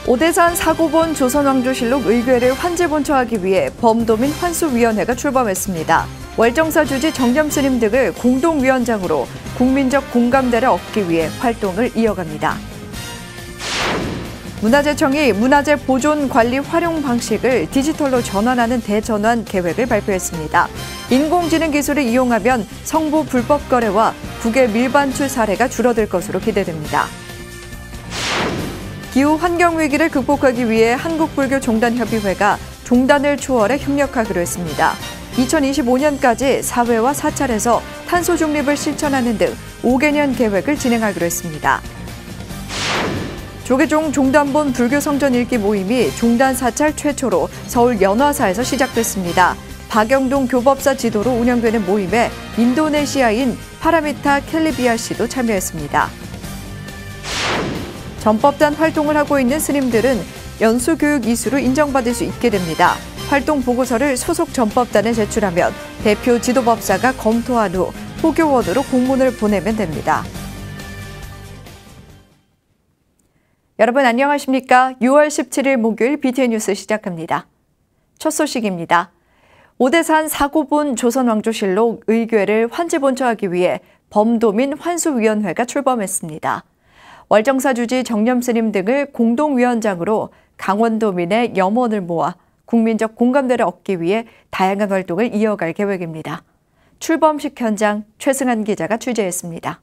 오대산 사고본 조선왕조실록 의궤를 환지본처하기 위해 범도민 환수위원회가 출범했습니다. 월정사 주지 정념스님 등을 공동위원장으로 국민적 공감대를 얻기 위해 활동을 이어갑니다. 문화재청이 문화재 보존 관리 활용 방식을 디지털로 전환하는 대전환 계획을 발표했습니다. 인공지능 기술을 이용하면 성부 불법 거래와 국외 밀반출 사례가 줄어들 것으로 기대됩니다. 기후 환경 위기를 극복하기 위해 한국불교종단협의회가 종단을 초월해 협력하기로 했습니다. 2025년까지 사회와 사찰에서 탄소 중립을 실천하는 등 5개년 계획을 진행하기로 했습니다. 조계종 종단본 불교 성전 읽기 모임이 종단 사찰 최초로 서울 연화사에서 시작됐습니다. 박영동 교법사 지도로 운영되는 모임에 인도네시아인 파라미타 켈리비아 씨도 참여했습니다. 전법단 활동을 하고 있는 스님들은 연수교육 이수로 인정받을 수 있게 됩니다. 활동 보고서를 소속 전법단에 제출하면 대표 지도법사가 검토한 후 포교원으로 공문을 보내면 됩니다. 여러분 안녕하십니까? 6월 17일 목요일 BTN 뉴스 시작합니다. 첫 소식입니다. 오대산 사고본 조선왕조실록 의궤를 환지본처하기 위해 범도민 환수위원회가 출범했습니다. 월정사 주지 정념스님 등을 공동위원장으로 강원도민의 염원을 모아 국민적 공감대를 얻기 위해 다양한 활동을 이어갈 계획입니다. 출범식 현장 최승한 기자가 취재했습니다.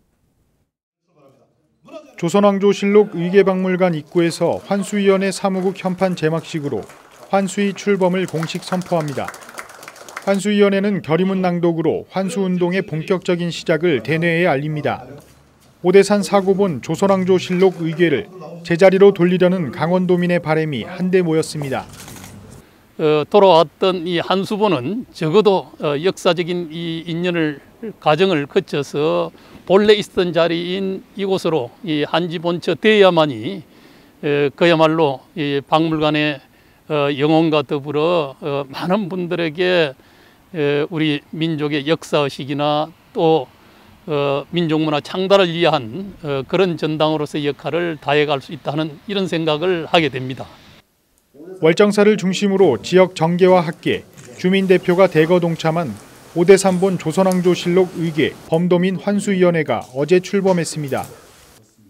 조선왕조실록 의궤박물관 입구에서 환수위원회 사무국 현판 제막식으로 환수위 출범을 공식 선포합니다. 환수위원회는 결의문 낭독으로 환수운동의 본격적인 시작을 대내에 알립니다. 오대산 사고본 조선왕조실록 의궤를 제자리로 돌리려는 강원도민의 바람이 한데 모였습니다. 돌아왔던 이 한수본은 적어도 역사적인 이 인연을 과정을 거쳐서 본래 있었던 자리인 이곳으로 이 한지본처 되어야만이 그야말로 이 박물관의 영혼과 더불어 많은 분들에게 우리 민족의 역사의식이나 또 민족문화 창달을 위한 그런 전당으로서의 역할을 다해갈 수 있다는 이런 생각을 하게 됩니다. 월정사를 중심으로 지역 정계와 학계, 주민대표가 대거 동참한 오대산본 조선왕조실록 의궤 범도민 환수위원회가 어제 출범했습니다.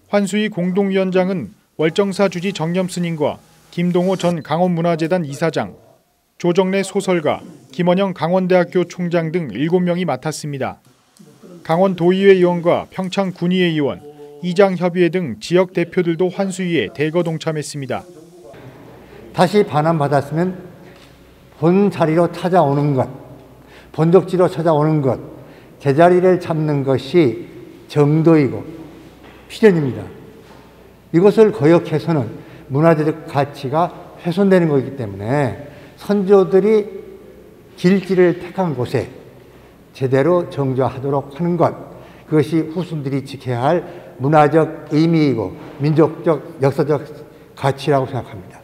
환수위 공동위원장은 월정사 주지 정념스님과 김동호 전 강원문화재단 이사장, 조정래 소설가, 김원영 강원대학교 총장 등 7명이 맡았습니다. 강원도의회 의원과 평창군의회 의원, 이장협의회 등 지역 대표들도 환수위에 대거 동참했습니다. 다시 반환받았으면 본 자리로 찾아오는 것, 본적지로 찾아오는 것, 제자리를 잡는 것이 정도이고 필연입니다. 이것을 거역해서는 문화재적 가치가 훼손되는 것이기 때문에 선조들이 길지를 택한 곳에 제대로 정조하도록 하는 것, 그것이 후손들이 지켜야 할 문화적 의미이고 민족적 역사적 가치라고 생각합니다.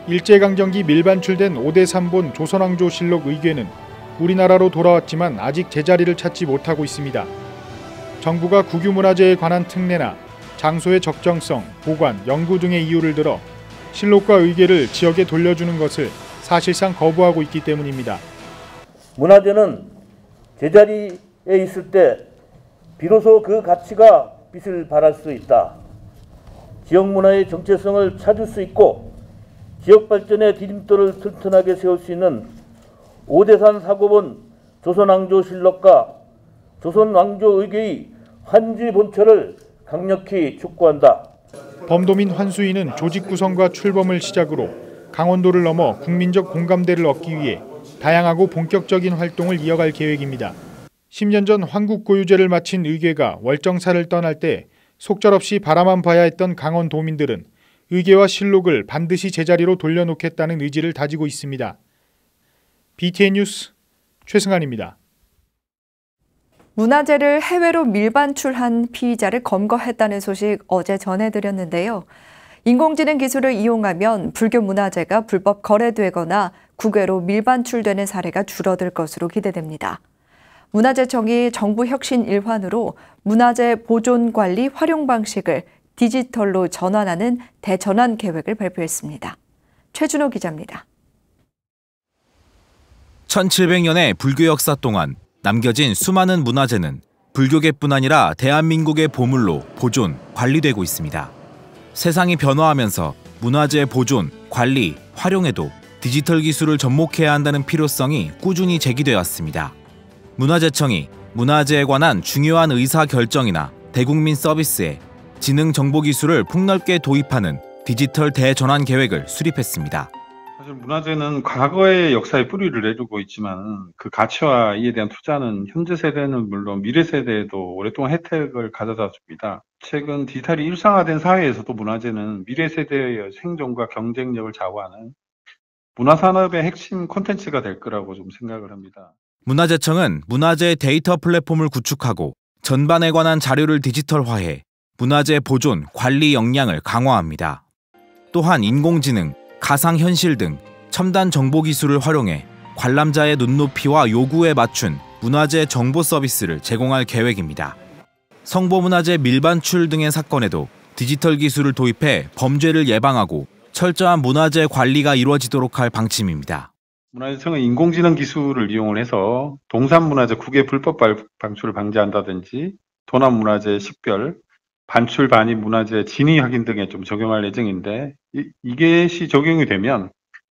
일제강점기 밀반출된 오대산본 조선왕조실록 의궤는 우리나라로 돌아왔지만 아직 제자리를 찾지 못하고 있습니다. 정부가 국유문화재에 관한 특례나 장소의 적정성, 보관, 연구 등의 이유를 들어 실록과 의궤를 지역에 돌려주는 것을 사실상 거부하고 있기 때문입니다. 문화재는 제자리에 있을 때 비로소 그 가치가 빛을 발할 수 있다. 지역 문화의 정체성을 찾을 수 있고 지역 발전의 디딤돌을 튼튼하게 세울 수 있는 오대산 사고본 조선왕조실록과 조선왕조의궤의 환지본처를 강력히 촉구한다. 범도민 환수위는 조직 구성과 출범을 시작으로 강원도를 넘어 국민적 공감대를 얻기 위해 다양하고 본격적인 활동을 이어갈 계획입니다. 10년 전 황국고유제를 마친 의궤가 월정사를 떠날 때 속절없이 바라만 봐야 했던 강원도민들은 의궤와 실록을 반드시 제자리로 돌려놓겠다는 의지를 다지고 있습니다. BTN 뉴스 최승환입니다. 문화재를 해외로 밀반출한 피의자를 검거했다는 소식 어제 전해드렸는데요. 인공지능 기술을 이용하면 불교 문화재가 불법 거래되거나 국외로 밀반출되는 사례가 줄어들 것으로 기대됩니다. 문화재청이 정부 혁신 일환으로 문화재 보존 관리 활용 방식을 디지털로 전환하는 대전환 계획을 발표했습니다. 최준호 기자입니다. 1700년의 불교 역사 동안 남겨진 수많은 문화재는 불교계뿐 아니라 대한민국의 보물로 보존, 관리되고 있습니다. 세상이 변화하면서 문화재 보존, 관리, 활용에도 디지털 기술을 접목해야 한다는 필요성이 꾸준히 제기되어 왔습니다. 문화재청이 문화재에 관한 중요한 의사결정이나 대국민 서비스에 지능정보기술을 폭넓게 도입하는 디지털 대전환 계획을 수립했습니다. 사실 문화재는 과거의 역사에 뿌리를 내두고 있지만 그 가치와 이에 대한 투자는 현재 세대는 물론 미래 세대에도 오랫동안 혜택을 가져다 줍니다. 최근 디지털이 일상화된 사회에서도 문화재는 미래 세대의 생존과 경쟁력을 좌우하는 문화산업의 핵심 콘텐츠가 될 거라고 좀 생각을 합니다. 문화재청은 문화재 데이터 플랫폼을 구축하고 전반에 관한 자료를 디지털화해 문화재 보존, 관리 역량을 강화합니다. 또한 인공지능, 가상현실 등 첨단 정보기술을 활용해 관람자의 눈높이와 요구에 맞춘 문화재 정보 서비스를 제공할 계획입니다. 성보문화재 밀반출 등의 사건에도 디지털 기술을 도입해 범죄를 예방하고 철저한 문화재 관리가 이루어지도록 할 방침입니다. 문화재청은 인공지능 기술을 이용해서 동산문화재 국외 불법 방출을 방지한다든지 도난문화재 식별, 반출 반입 문화재 진위 확인 등에 좀 적용할 예정인데 이것이 적용이 되면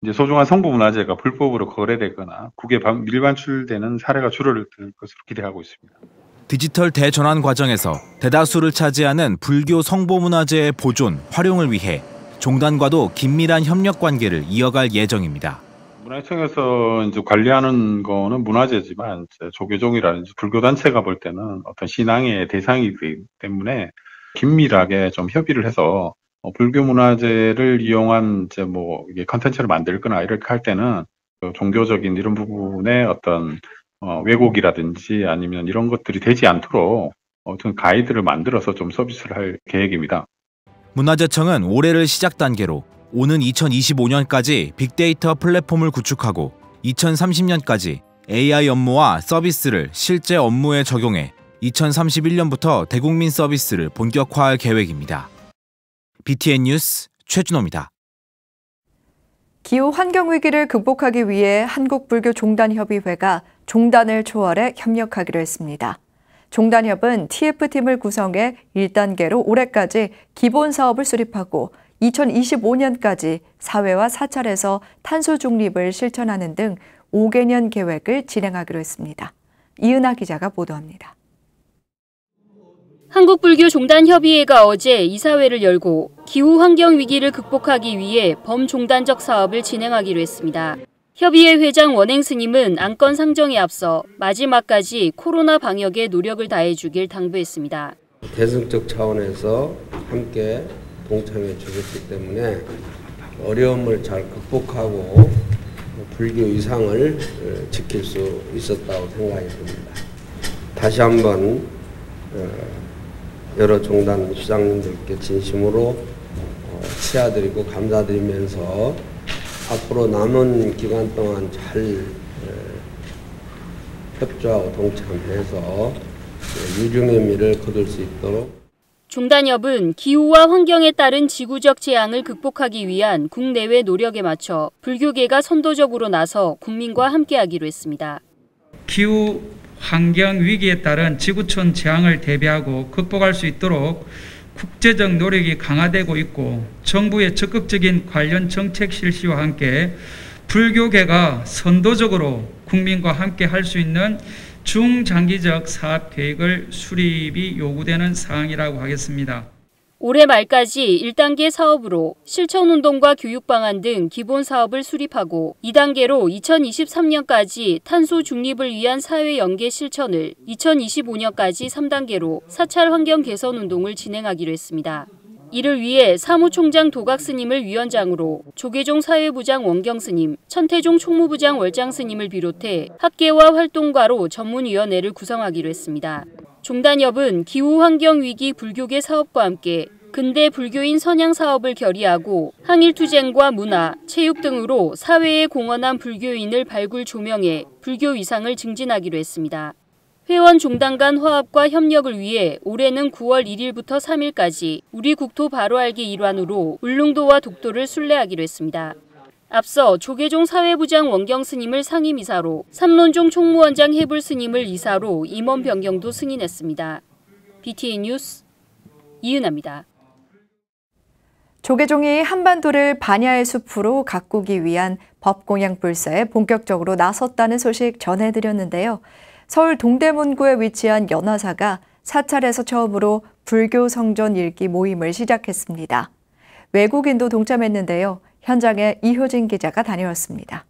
이제 소중한 성보문화재가 불법으로 거래되거나 국외 밀반출되는 사례가 줄어들 것으로 기대하고 있습니다. 디지털 대전환 과정에서 대다수를 차지하는 불교 성보문화재의 보존, 활용을 위해 종단과도 긴밀한 협력 관계를 이어갈 예정입니다. 문화재청에서 이제 관리하는 거는 문화재지만 조계종이라든지 불교 단체가 볼 때는 어떤 신앙의 대상이기 때문에 긴밀하게 좀 협의를 해서 불교 문화재를 이용한 이제 뭐 이게 컨텐츠를 만들거나 이렇게 할 때는 종교적인 이런 부분에 어떤 왜곡이라든지 아니면 이런 것들이 되지 않도록 어떤 가이드를 만들어서 좀 서비스를 할 계획입니다. 문화재청은 올해를 시작 단계로 오는 2025년까지 빅데이터 플랫폼을 구축하고 2030년까지 AI 업무와 서비스를 실제 업무에 적용해 2031년부터 대국민 서비스를 본격화할 계획입니다. BTN 뉴스 최준호입니다. 기후 환경 위기를 극복하기 위해 한국불교종단협의회가 종단을 초월해 협력하기로 했습니다. 종단협은 TF팀을 구성해 1단계로 올해까지 기본 사업을 수립하고 2025년까지 사회와 사찰에서 탄소 중립을 실천하는 등 5개년 계획을 진행하기로 했습니다. 이은하 기자가 보도합니다. 한국불교종단협의회가 어제 이사회를 열고 기후 환경 위기를 극복하기 위해 범종단적 사업을 진행하기로 했습니다. 협의회 회장 원행 스님은 안건 상정에 앞서 마지막까지 코로나 방역에 노력을 다해주길 당부했습니다. 대승적 차원에서 함께 동참해 주셨기 때문에 어려움을 잘 극복하고 불교 이상을 지킬 수 있었다고 생각이 듭니다. 다시 한번 여러 종단 수장님들께 진심으로 치아드리고 감사드리면서 앞으로 남은 기간 동안 잘 협조하고 동참해서 유중의 미를 거둘 수 있도록. 종단협은 기후와 환경에 따른 지구적 재앙을 극복하기 위한 국내외 노력에 맞춰 불교계가 선도적으로 나서 국민과 함께하기로 했습니다. 기후 환경 위기에 따른 지구촌 재앙을 대비하고 극복할 수 있도록 국제적 노력이 강화되고 있고 정부의 적극적인 관련 정책 실시와 함께 불교계가 선도적으로 국민과 함께 할 수 있는 중장기적 사업 계획을 수립이 요구되는 사항이라고 하겠습니다. 올해 말까지 1단계 사업으로 실천운동과 교육방안 등 기본 사업을 수립하고 2단계로 2023년까지 탄소 중립을 위한 사회 연계 실천을 2025년까지 3단계로 사찰 환경 개선 운동을 진행하기로 했습니다. 이를 위해 사무총장 도각스님을 위원장으로 조계종 사회부장 원경스님, 천태종 총무부장 월장스님을 비롯해 학계와 활동가로 전문위원회를 구성하기로 했습니다. 종단협은 기후환경위기 불교계 사업과 함께 근대 불교인 선양 사업을 결의하고 항일투쟁과 문화, 체육 등으로 사회에 공헌한 불교인을 발굴 조명해 불교 위상을 증진하기로 했습니다. 회원 종단 간 화합과 협력을 위해 올해는 9월 1일부터 3일까지 우리 국토 바로 알기 일환으로 울릉도와 독도를 순례하기로 했습니다. 앞서 조계종 사회부장 원경 스님을 상임이사로, 삼론종 총무원장 해불 스님을 이사로 임원 변경도 승인했습니다. BTN 뉴스 이은아입니다. 조계종이 한반도를 반야의 숲으로 가꾸기 위한 법공양 불사에 본격적으로 나섰다는 소식 전해드렸는데요. 서울 동대문구에 위치한 연화사가 사찰에서 처음으로 불교 성전 읽기 모임을 시작했습니다. 외국인도 동참했는데요. 현장에 이효진 기자가 다녀왔습니다.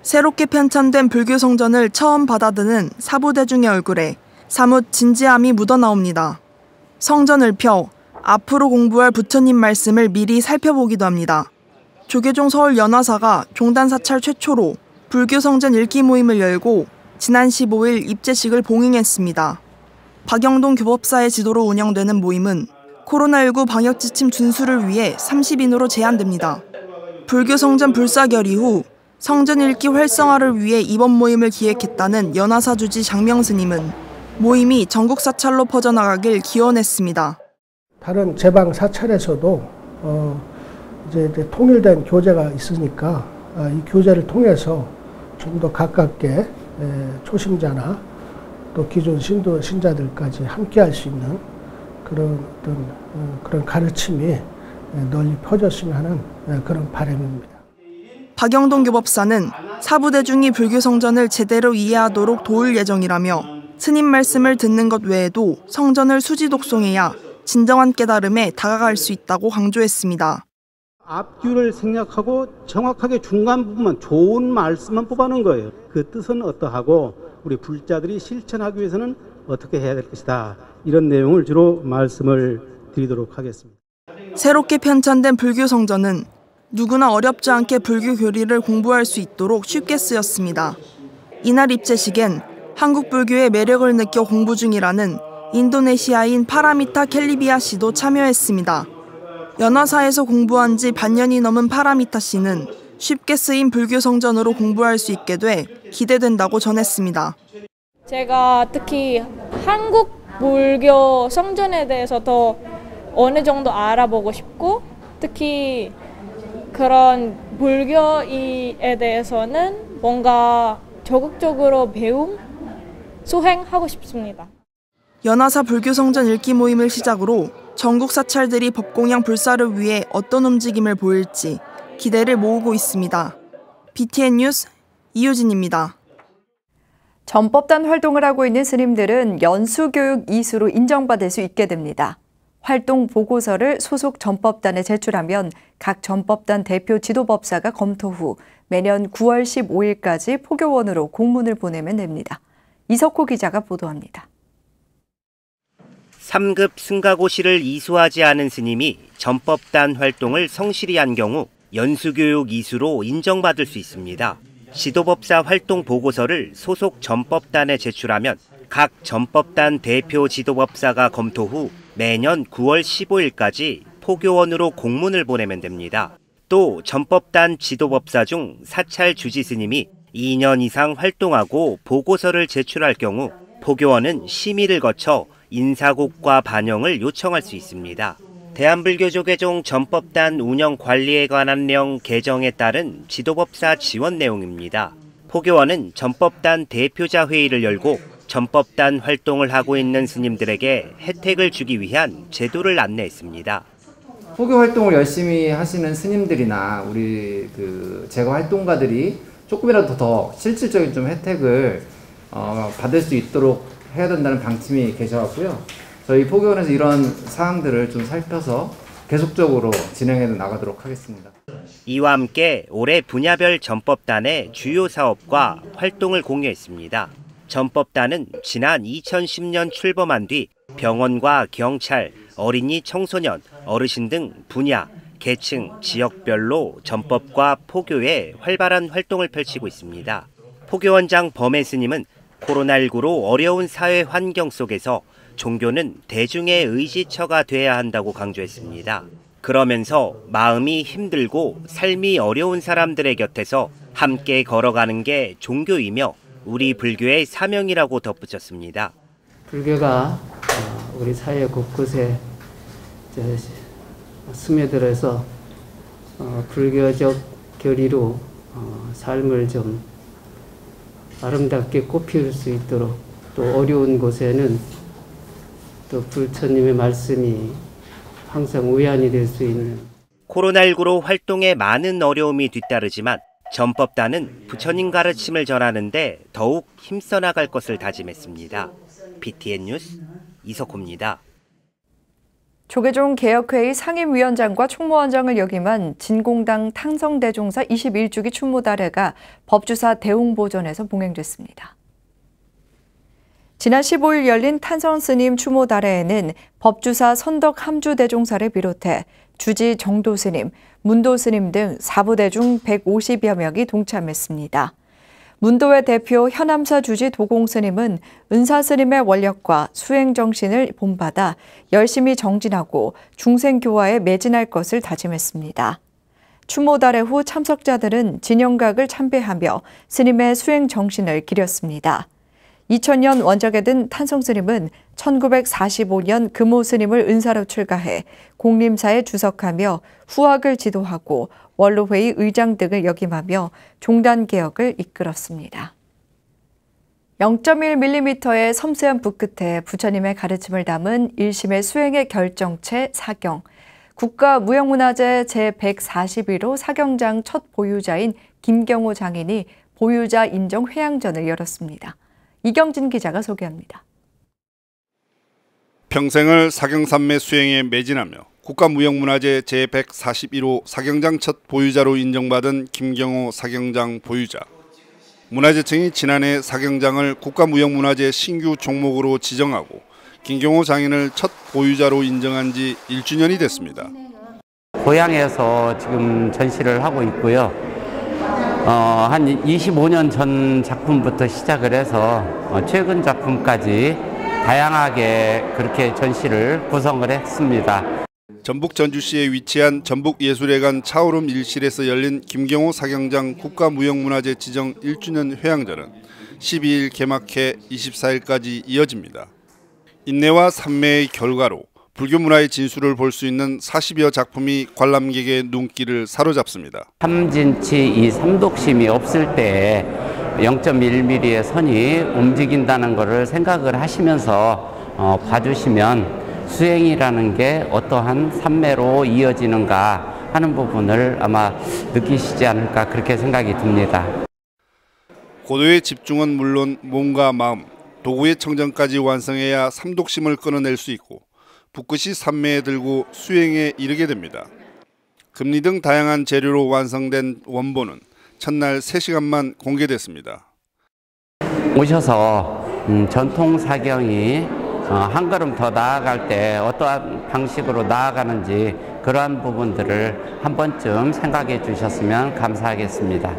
새롭게 편찬된 불교 성전을 처음 받아드는 사부대중의 얼굴에 사뭇 진지함이 묻어나옵니다. 성전을 펴 앞으로 공부할 부처님 말씀을 미리 살펴보기도 합니다. 조계종 서울 연화사가 종단 사찰 최초로 불교 성전 읽기 모임을 열고 지난 15일 입제식을 봉행했습니다. 박영동 교법사의 지도로 운영되는 모임은 코로나19 방역 지침 준수를 위해 30인으로 제한됩니다. 불교 성전 불사결 이후 성전 읽기 활성화를 위해 이번 모임을 기획했다는 연화사 주지 장명 스님은 모임이 전국 사찰로 퍼져나가길 기원했습니다. 다른 제방 사찰에서도 이제 통일된 교재가 있으니까 이 교재를 통해서 좀 더 가깝게 초심자나 또 기존 신자들까지 함께할 수 있는 그런 가르침이 널리 퍼졌으면 하는 그런 바람입니다. 박영동 교법사는 사부대중이 불교 성전을 제대로 이해하도록 도울 예정이라며 스님 말씀을 듣는 것 외에도 성전을 수지 독송해야 진정한 깨달음에 다가갈 수 있다고 강조했습니다. 앞뒤를 생략하고 정확하게 중간 부분만 좋은 말씀만 뽑아놓은 거예요. 그 뜻은 어떠하고 우리 불자들이 실천하기 위해서는 어떻게 해야 될 것이다. 이런 내용을 주로 말씀을 드리도록 하겠습니다. 새롭게 편찬된 불교 성전은 누구나 어렵지 않게 불교 교리를 공부할 수 있도록 쉽게 쓰였습니다. 이날 입제식엔 한국 불교의 매력을 느껴 공부 중이라는 인도네시아인 파라미타 켈리비아 씨도 참여했습니다. 연화사에서 공부한 지 반년이 넘은 파라미타 씨는 쉽게 쓰인 불교 성전으로 공부할 수 있게 돼 기대된다고 전했습니다. 제가 특히 한국 불교 성전에 대해서 더 어느 정도 알아보고 싶고 특히 그런 불교에 대해서는 뭔가 적극적으로 수행하고 싶습니다. 연화사 불교 성전 읽기 모임을 시작으로 전국 사찰들이 법공양 불사를 위해 어떤 움직임을 보일지 기대를 모으고 있습니다. BTN 뉴스 이효진입니다. 전법단 활동을 하고 있는 스님들은 연수교육 이수로 인정받을 수 있게 됩니다. 활동 보고서를 소속 전법단에 제출하면 각 전법단 대표 지도법사가 검토 후 매년 9월 15일까지 포교원으로 공문을 보내면 됩니다. 이석호 기자가 보도합니다. 3급 승가고시를 이수하지 않은 스님이 전법단 활동을 성실히 한 경우 연수교육 이수로 인정받을 수 있습니다. 지도법사 활동 보고서를 소속 전법단에 제출하면 각 전법단 대표 지도법사가 검토 후 매년 9월 15일까지 포교원으로 공문을 보내면 됩니다. 또 전법단 지도법사 중 사찰 주지 스님이 2년 이상 활동하고 보고서를 제출할 경우 포교원은 심의를 거쳐 인사곡과 반영을 요청할 수 있습니다. 대한불교조계종 전법단 운영 관리에 관한 령 개정에 따른 지도법사 지원 내용입니다. 포교원은 전법단 대표자 회의를 열고 전법단 활동을 하고 있는 스님들에게 혜택을 주기 위한 제도를 안내했습니다. 포교 활동을 열심히 하시는 스님들이나 우리 제거 활동가들이 조금이라도 더 실질적인 좀 혜택을 받을 수 있도록 해야 된다는 방침이 계셔갖고요. 저희 포교원에서 이런 사항들을 좀 살펴서 계속적으로 진행해 나가도록 하겠습니다. 이와 함께 올해 분야별 전법단의 주요 사업과 활동을 공유했습니다. 전법단은 지난 2010년 출범한 뒤 병원과 경찰, 어린이, 청소년, 어르신 등 분야, 계층, 지역별로 전법과 포교에 활발한 활동을 펼치고 있습니다. 포교원장 범혜 스님은 코로나19로 어려운 사회 환경 속에서 종교는 대중의 의지처가 돼야 한다고 강조했습니다. 그러면서 마음이 힘들고 삶이 어려운 사람들의 곁에서 함께 걸어가는 게 종교이며 우리 불교의 사명이라고 덧붙였습니다. 불교가 우리 사회 곳곳에 스며들어서 불교적 교리로 삶을 좀 아름답게 꽃피울 수 있도록, 또 어려운 곳에는 또 부처님의 말씀이 항상 위안이 될 수 있는. 코로나19로 활동에 많은 어려움이 뒤따르지만 전법단은 부처님 가르침을 전하는데 더욱 힘써 나갈 것을 다짐했습니다. BTN 뉴스 이석호입니다. 조계종 개혁회의 상임위원장과 총무원장을 역임한 진공당 탕성대종사 21주기 추모달해가 법주사 대웅보존에서 봉행됐습니다. 지난 15일 열린 탄성스님 추모달해에는 법주사 선덕함주대종사를 비롯해 주지 정도스님, 문도스님 등 4부대 중 150여 명이 동참했습니다. 문도회 대표 현암사 주지 도공스님은 은사스님의 원력과 수행정신을 본받아 열심히 정진하고 중생교화에 매진할 것을 다짐했습니다. 추모달해 후 참석자들은 진영각을 참배하며 스님의 수행정신을 기렸습니다. 2000년 원적에 든 탄성스님은 1945년 금오스님을 은사로 출가해 공림사에 주석하며 후학을 지도하고 원로회의 의장 등을 역임하며 종단개혁을 이끌었습니다. 0.1mm의 섬세한 붓 끝에 부처님의 가르침을 담은 1심의 수행의 결정체 사경, 국가무형문화재 제141호 사경장 첫 보유자인 김경호 장인이 보유자 인정 회양전을 열었습니다. 이경진 기자가 소개합니다. 평생을 사경삼매 수행에 매진하며 국가무형문화재 제141호 사경장 첫 보유자로 인정받은 김경호 사경장 보유자. 문화재청이 지난해 사경장을 국가무형문화재 신규 종목으로 지정하고 김경호 장인을 첫 보유자로 인정한 지 1주년이 됐습니다. 고향에서 지금 전시를 하고 있고요. 한 25년 전 작품부터 시작을 해서 최근 작품까지 다양하게 그렇게 전시를 구성을 했습니다. 전북 전주시에 위치한 전북예술회관 차오름 1실에서 열린 김경호 사경장 국가무형문화재 지정 1주년 회양전은 12일 개막해 24일까지 이어집니다. 인내와 산매의 결과로 불교 문화의 진수를 볼 수 있는 40여 작품이 관람객의 눈길을 사로잡습니다. 삼진치 이 삼독심이 없을 때 0.1mm의 선이 움직인다는 것을 생각을 하시면서 봐주시면 수행이라는 게 어떠한 산매로 이어지는가 하는 부분을 아마 느끼시지 않을까 그렇게 생각이 듭니다. 고도의 집중은 물론 몸과 마음, 도구의 청정까지 완성해야 삼독심을 끊어낼 수 있고 붓끝이 산매에 들고 수행에 이르게 됩니다. 금리 등 다양한 재료로 완성된 원본은 첫날 3시간만 공개됐습니다. 오셔서 전통 사경이 한 걸음 더 나아갈 때 어떠한 방식으로 나아가는지 그러한 부분들을 한 번쯤 생각해 주셨으면 감사하겠습니다.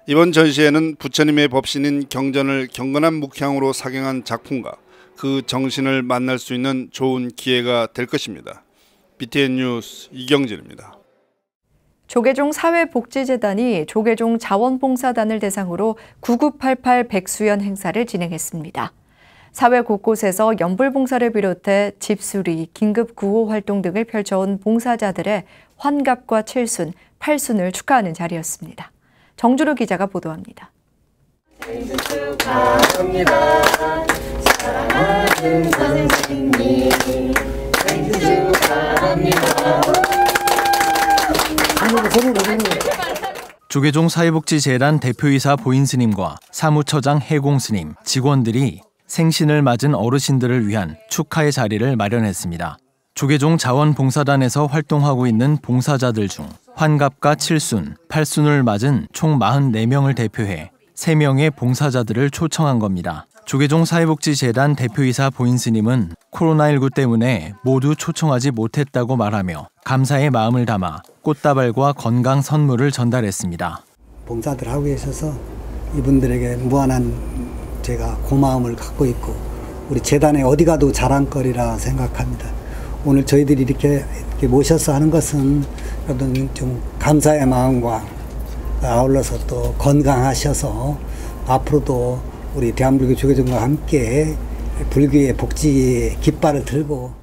이번 전시회는 부처님의 법신인 경전을 경건한 묵향으로 사경한 작품과 그 정신을 만날 수 있는 좋은 기회가 될 것입니다. BTN 뉴스 이경진입니다. 조계종 사회복지재단이 조계종 자원봉사단을 대상으로 9988 백수연 행사를 진행했습니다. 사회 곳곳에서 연불봉사를 비롯해 집수리, 긴급구호 활동 등을 펼쳐온 봉사자들의 환갑과 칠순, 팔순을 축하하는 자리였습니다. 정주로 기자가 보도합니다. 생신 축하합니다. 사랑하는 선생님, 생신 축하합니다. 조계종 사회복지재단 대표이사 보인스님과 사무처장 해공스님, 직원들이 생신을 맞은 어르신들을 위한 축하의 자리를 마련했습니다. 조계종 자원봉사단에서 활동하고 있는 봉사자들 중 환갑과 칠순, 팔순을 맞은 총 44명을 대표해 3명의 봉사자들을 초청한 겁니다. 조계종 사회복지재단 대표이사 보인스님은 코로나19 때문에 모두 초청하지 못했다고 말하며 감사의 마음을 담아 꽃다발과 건강 선물을 전달했습니다. 봉사들 하고 계셔서 이분들에게 무한한 제가 고마움을 갖고 있고 우리 재단에 어디 가도 자랑거리라 생각합니다. 오늘 저희들이 이렇게 모셔서 하는 것은 여러분 좀 감사의 마음과 아울러서 또 건강하셔서 앞으로도 우리 대한불교 조계종과 함께 불교의 복지 깃발을 들고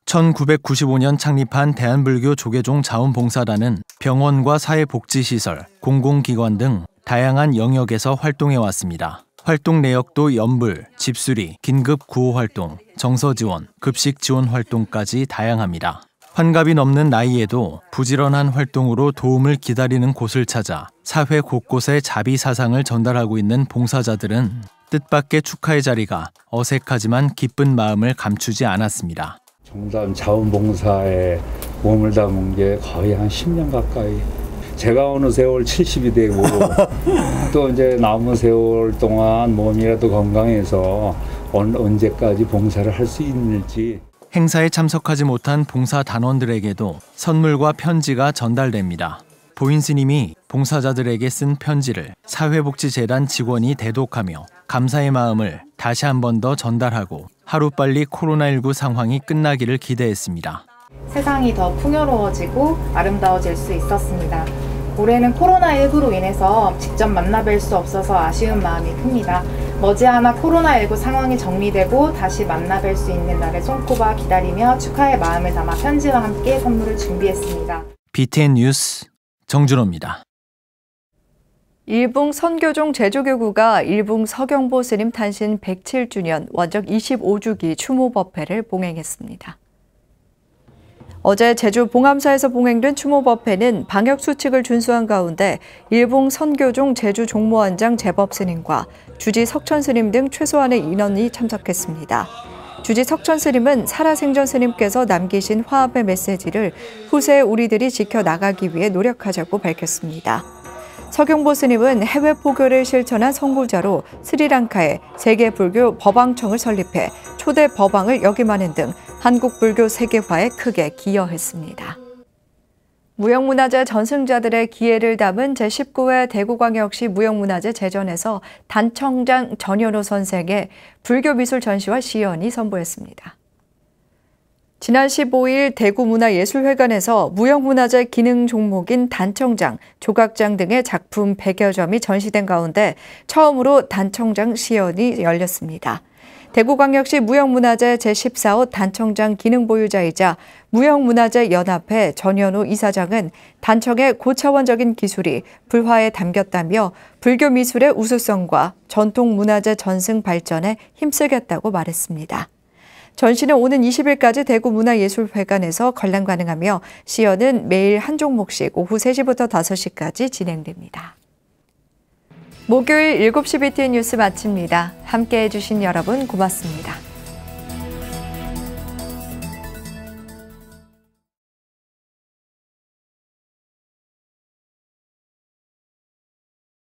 1995년 창립한 대한불교 조계종 자원봉사단은 병원과 사회복지시설, 공공기관 등 다양한 영역에서 활동해왔습니다. 활동 내역도 연불, 집수리, 긴급 구호 활동, 정서 지원, 급식 지원 활동까지 다양합니다. 환갑이 넘는 나이에도 부지런한 활동으로 도움을 기다리는 곳을 찾아 사회 곳곳에 자비 사상을 전달하고 있는 봉사자들은 뜻밖의 축하의 자리가 어색하지만 기쁜 마음을 감추지 않았습니다. 종단 자원봉사에 몸을 담은 게 거의 한 10년 가까이. 제가 어느 세월 70이 되고 또 이제 남은 세월 동안 몸이라도 건강해서 언제까지 봉사를 할 수 있는지. 행사에 참석하지 못한 봉사 단원들에게도 선물과 편지가 전달됩니다. 보인 스님이 봉사자들에게 쓴 편지를 사회복지재단 직원이 대독하며 감사의 마음을 다시 한 번 더 전달하고 하루빨리 코로나19 상황이 끝나기를 기대했습니다. 세상이 더 풍요로워지고 아름다워질 수 있었습니다. 올해는 코로나19로 인해서 직접 만나뵐 수 없어서 아쉬운 마음이 큽니다. 머지않아 코로나19 상황이 정리되고 다시 만나뵐 수 있는 날을 손꼽아 기다리며 축하의 마음을 담아 편지와 함께 선물을 준비했습니다. BTN 뉴스 정준호입니다. 일붕 선교종 제주교구가 일붕 서경보 스님 탄신 107주년 원적 25주기 추모법회를 봉행했습니다. 어제 제주 봉암사에서 봉행된 추모법회는 방역수칙을 준수한 가운데 일붕 선교종 제주 종무원장 제법 스님과 주지 석천 스님 등 최소한의 인원이 참석했습니다. 주지 석천 스님은 살아생전 스님께서 남기신 화합의 메시지를 후세의 우리들이 지켜나가기 위해 노력하자고 밝혔습니다. 서경보 스님은 해외 포교를 실천한 선구자로 스리랑카에 세계불교 법왕청을 설립해 초대 법왕을 역임하는 등 한국 불교 세계화에 크게 기여했습니다. 무형문화재 전승자들의 기회를 담은 제19회 대구광역시 무형문화재 제전에서 단청장 전현호 선생의 불교미술 전시와 시연이 선보였습니다. 지난 15일 대구문화예술회관에서 무형문화재 기능 종목인 단청장, 조각장 등의 작품 100여 점이 전시된 가운데 처음으로 단청장 시연이 열렸습니다. 대구광역시 무형문화재 제14호 단청장 기능 보유자이자 무형문화재연합회 전현우 이사장은 단청의 고차원적인 기술이 불화에 담겼다며 불교 미술의 우수성과 전통문화재 전승 발전에 힘쓰겠다고 말했습니다. 전시는 오는 20일까지 대구문화예술회관에서 관람 가능하며 시연은 매일 한 종목씩 오후 3시부터 5시까지 진행됩니다. 목요일 7시 BTN 뉴스 마칩니다. 함께해 주신 여러분 고맙습니다.